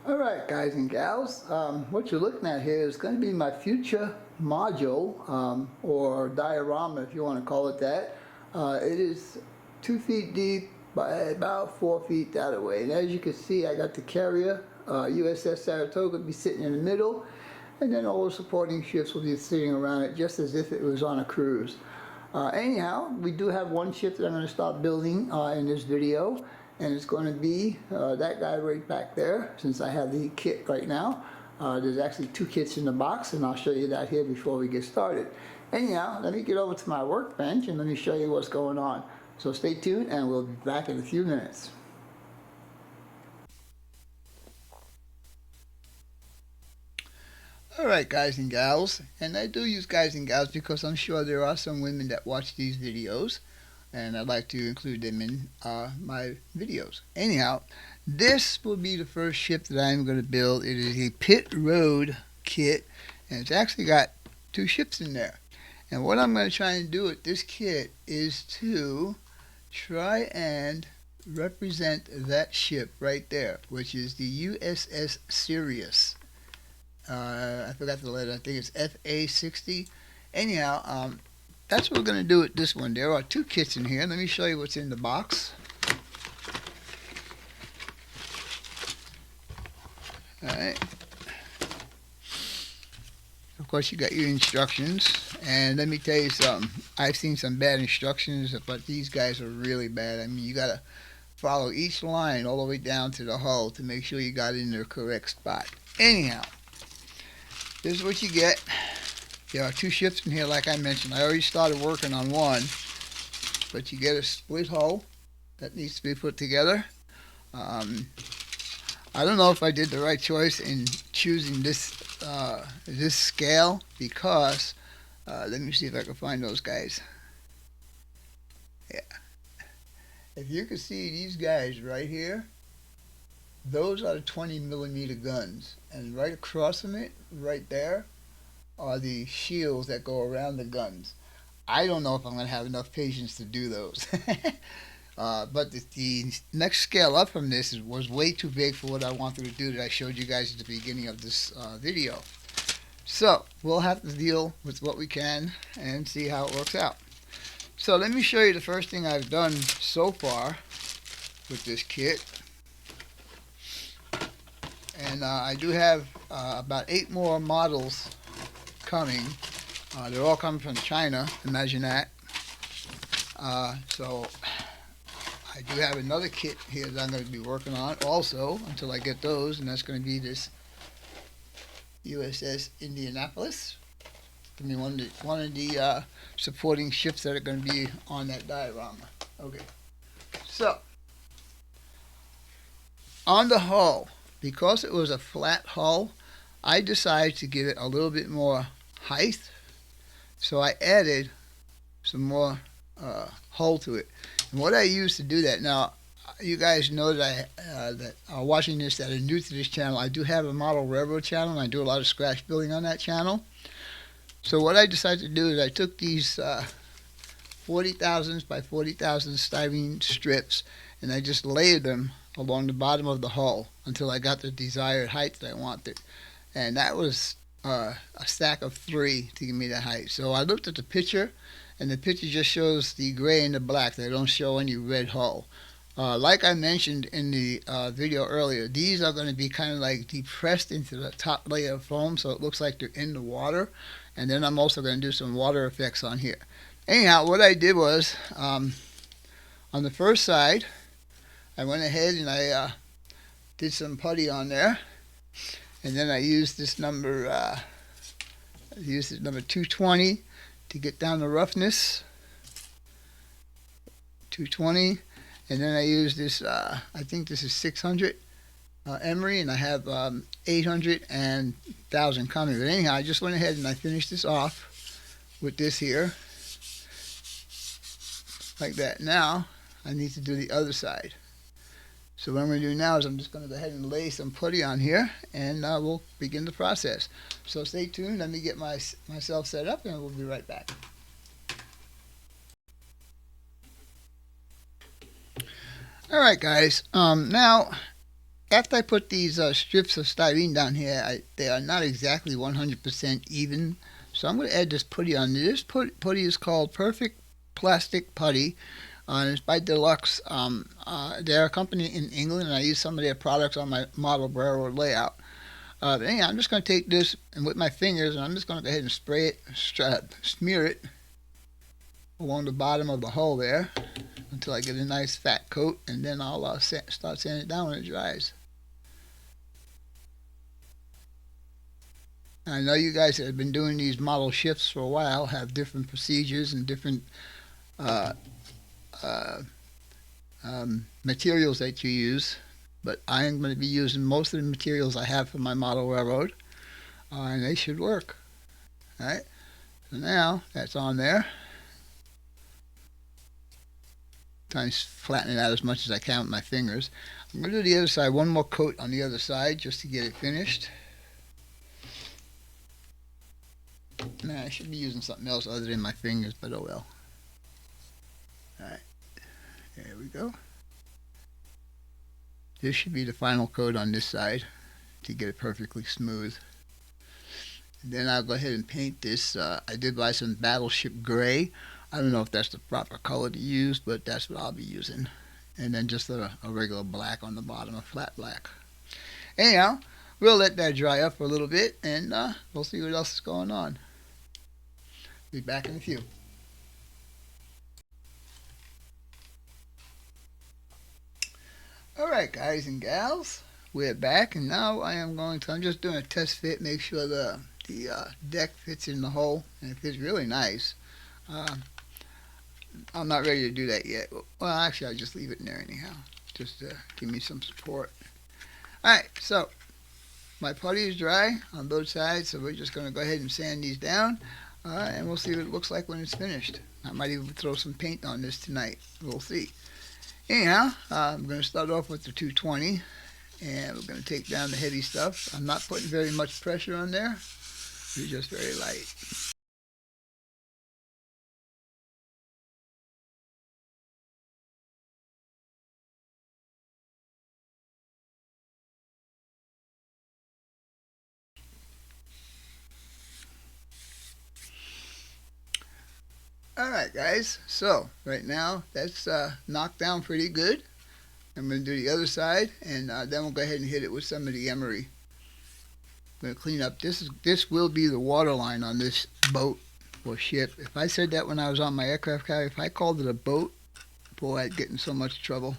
Alright guys and gals, what you're looking at here is going to be my future module, or diorama if you want to call it that. It is 2 feet deep by about 4 feet that way, and as you can see I got the carrier, USS Saratoga, be sitting in the middle, and then all the supporting ships will be sitting around it just as if it was on a cruise. Anyhow, we do have one ship that I'm going to start building in this video, and it's going to be that guy right back there, since I have the kit right now. There's actually 2 kits in the box, and I'll show you that here before we get started. Anyhow, let me get over to my workbench and let me show you what's going on. So stay tuned and we'll be back in a few minutes. Alright guys and gals, and I do use guys and gals because I'm sure there are some women that watch these videos, and I'd like to include them in my videos. Anyhow, this will be the first ship that I'm going to build. It is a pit road kit, and it's actually got 2 ships in there. And what I'm going to try and do with this kit is to try and represent that ship right there, which is the USS Sirius. I forgot the letter. I think it's FA60. Anyhow, that's what we're going to do with this one. There are 2 kits in here. Let me show you what's in the box. Alright. Of course, you got your instructions. And let me tell you something. I've seen some bad instructions, but these guys are really bad. I mean, you got to follow each line all the way down to the hull to make sure you got it in the correct spot. Anyhow, this is what you get. There are 2 ships in here, like I mentioned. I already started working on one, but you get a split hull that needs to be put together. I don't know if I did the right choice in choosing this this scale, because let me see if I can find those guys. Yeah, if you can see these guys right here, those are the 20mm guns, and right across from it, right there, are the shields that go around the guns. I don't know if I'm going to have enough patience to do those. But the next scale up from this was way too big for what I wanted to do that I showed you guys at the beginning of this video. So we'll have to deal with what we can and see how it works out. So let me show you the first thing I've done so far with this kit. And I do have about 8 more models coming. They're all coming from China, imagine that. So I do have another kit here that I'm going to be working on also until I get those, and that's going to be this USS Indianapolis. It's going to be one of the supporting ships that are going to be on that diorama. Okay, so on the hull, because it was a flat hull, I decided to give it a little bit more height, so I added some more hull to it. And what I used to do that, now you guys know that that are watching this that are new to this channel, I do have a model railroad channel, and I do a lot of scratch building on that channel. So what I decided to do is I took these 40,000 by 40,000 styrene strips, and I just layered them along the bottom of the hull until I got the desired height that I wanted. And that was a stack of 3 to give me that height. So I looked at the picture, and the picture just shows the gray and the black. They don't show any red hull. Like I mentioned in the video earlier, these are going to be kind of like depressed into the top layer of foam, so it looks like they're in the water. And then I'm also going to do some water effects on here. Anyhow, what I did was, on the first side, I went ahead and I did some putty on there, and then I used this number 220 to get down the roughness. 220, and then I used this. I think this is 600 emery, and I have 800 and 1,000 coming. But anyhow, I just went ahead and I finished this off with this here, like that. Now I need to do the other side. So what I'm going to do now is I'm just going to go ahead and lay some putty on here, and we'll begin the process. So stay tuned. Let me get myself set up, and we'll be right back. Alright guys, now after I put these strips of styrene down here, they are not exactly 100% even. So I'm going to add this putty on. This putty is called Perfect Plastic Putty. It's by Deluxe. They're a company in England, and I use some of their products on my model railroad layout. Anyhow, I'm just going to take this and with my fingers, and I'm just going to go ahead and spray it, smear it along the bottom of the hull there until I get a nice fat coat, and then I'll start sanding it down when it dries. I know you guys that have been doing these model shifts for a while have different procedures and different uh, uh, materials that you use, but I am going to be using most of the materials I have for my model railroad, and they should work. All right, so now that's on there. Trying to flatten it out as much as I can with my fingers. I'm going to do the other side, one more coat on the other side just to get it finished. Nah, I should be using something else other than my fingers, but oh well. Alright, there we go. This should be the final coat on this side to get it perfectly smooth. And then I'll go ahead and paint this. I did buy some Battleship Gray. I don't know if that's the proper color to use, but that's what I'll be using. And then just a regular black on the bottom, a flat black. Anyhow, we'll let that dry up for a little bit, and we'll see what else is going on. Be back in a few. Alright, guys and gals, we're back, and now I'm just doing a test fit, make sure the deck fits in the hole, and it fits really nice. I'm not ready to do that yet. Well, actually, I'll just leave it in there anyhow, just to give me some support. Alright, so my putty is dry on both sides, so we're just going to go ahead and sand these down, and we'll see what it looks like when it's finished. I might even throw some paint on this tonight. We'll see. Anyhow, I'm going to start off with the 220, and we're going to take down the heavy stuff. I'm not putting very much pressure on there. It's just very light. Alright guys, so right now that's knocked down pretty good. I'm going to do the other side, and then we'll go ahead and hit it with some of the emery. I'm going to clean up. This will be the water line on this boat or ship. If I said that when I was on my aircraft carrier, if I called it a boat, boy, I'd get in so much trouble.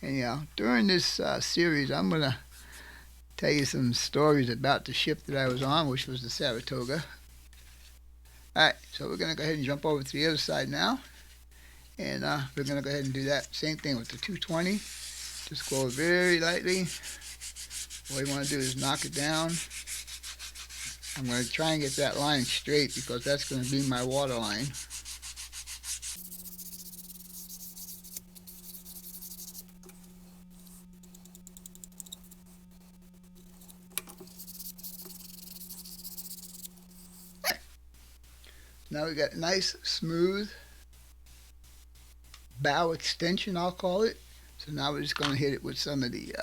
Anyhow, during this series, I'm going to tell you some stories about the ship that I was on, which was the Saratoga. Alright, so we're going to go ahead and jump over to the other side now. And we're going to go ahead and do that same thing with the 220. Just go very lightly. All you want to do is knock it down. I'm going to try and get that line straight because that's going to be my water line. Now we got a nice smooth bow extension, I'll call it. So now we're just going to hit it with some of the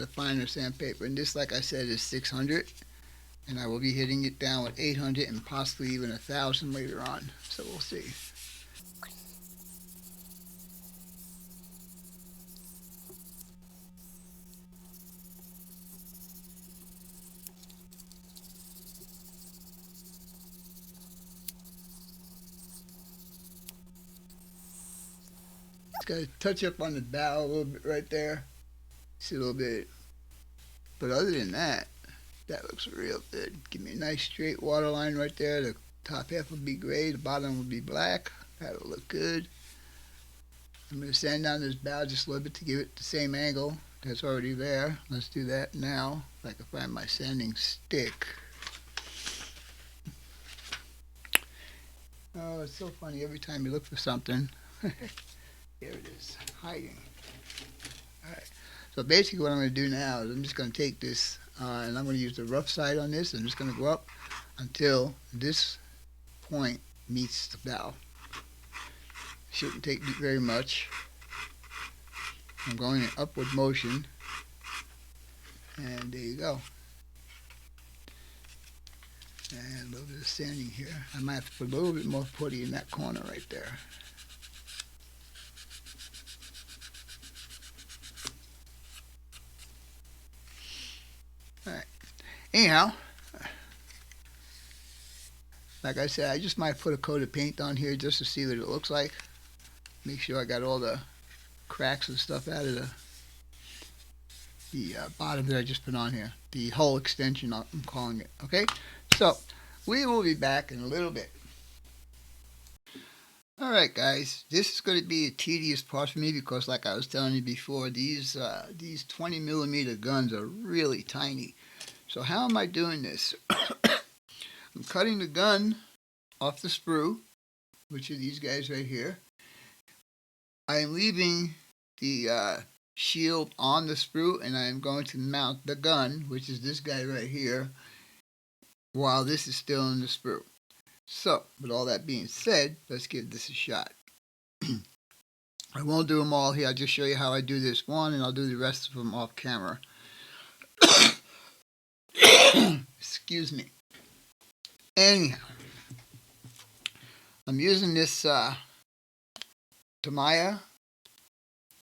finer sandpaper. And this, like I said, is 600, and I will be hitting it down with 800 and possibly even 1,000 later on. So we'll see. Got to touch up on the bow a little bit right there. See a little bit. But other than that, that looks real good. Give me a nice straight water line right there. The top half will be gray, the bottom will be black. That'll look good. I'm going to sand down this bow just a little bit to give it the same angle that's already there. Let's do that now. If I can find my sanding stick. Oh, it's so funny. Every time you look for something, here it is, hiding. Alright, so basically what I'm going to do now is I'm just going to take this and I'm going to use the rough side on this. I'm just going to go up until this point meets the bow. Shouldn't take very much. I'm going in upward motion, and there you go. And a little bit of sanding here. I might have to put a little bit more putty in that corner right there. Alright. Anyhow, like I said, I just might put a coat of paint on here just to see what it looks like. Make sure I got all the cracks and stuff out of the bottom that I just put on here. The hull extension, I'm calling it. Okay? So, we will be back in a little bit. Alright guys, this is going to be a tedious part for me because like I was telling you before, these 20mm guns are really tiny. So how am I doing this? I'm cutting the gun off the sprue, which are these guys right here. I am leaving the shield on the sprue, and I am going to mount the gun, which is this guy right here, while this is still in the sprue. So, with all that being said, let's give this a shot. I won't do them all here. I'll just show you how I do this one, and I'll do the rest of them off camera. Excuse me. Anyhow, I'm using this Tamiya.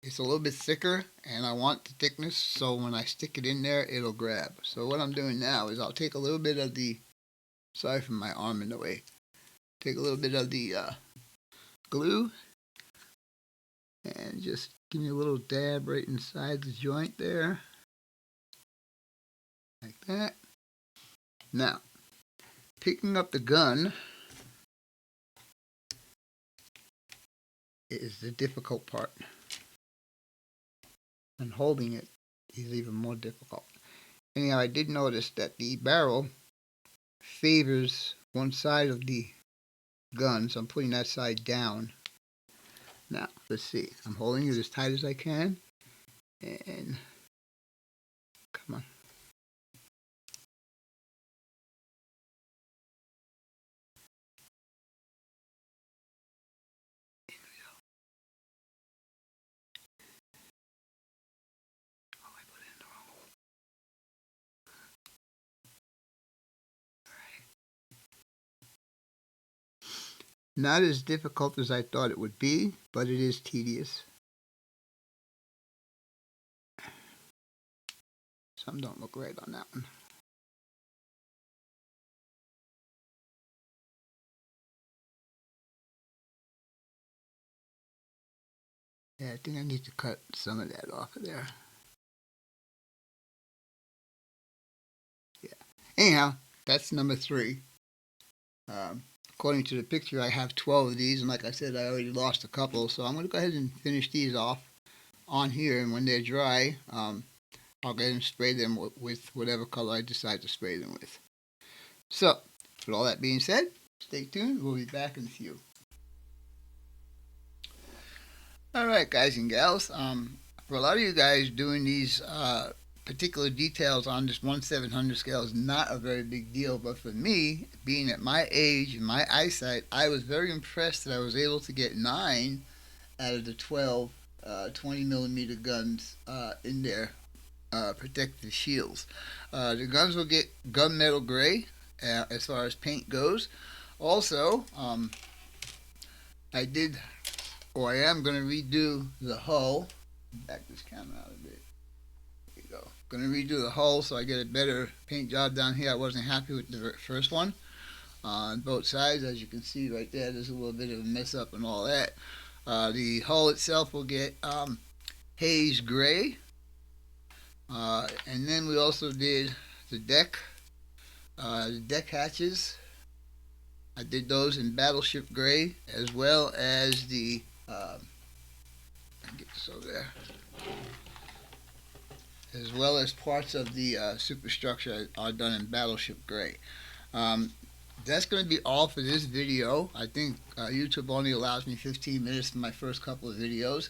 It's a little bit thicker, and I want the thickness, so when I stick it in there, it'll grab. So what I'm doing now is I'll take a little bit of the, sorry for my arm in the way, take a little bit of the glue, and just give me a little dab right inside the joint there, like that. Now, picking up the gun is the difficult part, and holding it is even more difficult. Anyhow, I did notice that the barrel favors one side of the gun, so I'm putting that side down. Now, let's see. I'm holding it as tight as I can, and come on. Not as difficult as I thought it would be, but it is tedious. Something don't look right on that one. Yeah, I think I need to cut some of that off of there. Yeah. Anyhow, that's number 3. According to the picture, I have 12 of these, and like I said, I already lost a couple, so I'm going to go ahead and finish these off on here, and when they're dry, I'll go ahead and spray them with whatever color I decide to spray them with. So, with all that being said, stay tuned. We'll be back in a few. Alright, guys and gals, for a lot of you guys, doing these particular details on this 1/700 scale is not a very big deal, but for me, being at my age and my eyesight, I was very impressed that I was able to get 9 out of the 12 20mm guns in their protective shields. The guns will get gunmetal gray as far as paint goes. Also, I am going to redo the hull. Back this camera out a bit. There you go. Going to redo the hull so I get a better paint job down here. I wasn't happy with the first one on both sides. As you can see right there, there's a little bit of a mess up and all that. The hull itself will get haze gray. And then we also did the deck hatches. I did those in battleship gray, as well as the get this over there, as well as parts of the superstructure are done in battleship gray. That's going to be all for this video. I think YouTube only allows me 15 minutes for my first couple of videos.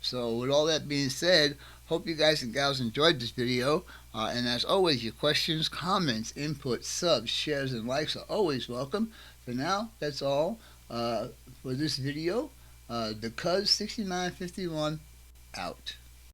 So with all that being said, hope you guys and gals enjoyed this video. And as always, your questions, comments, input, subs, shares, and likes are always welcome. For now, that's all for this video. The Cuz 6951 out.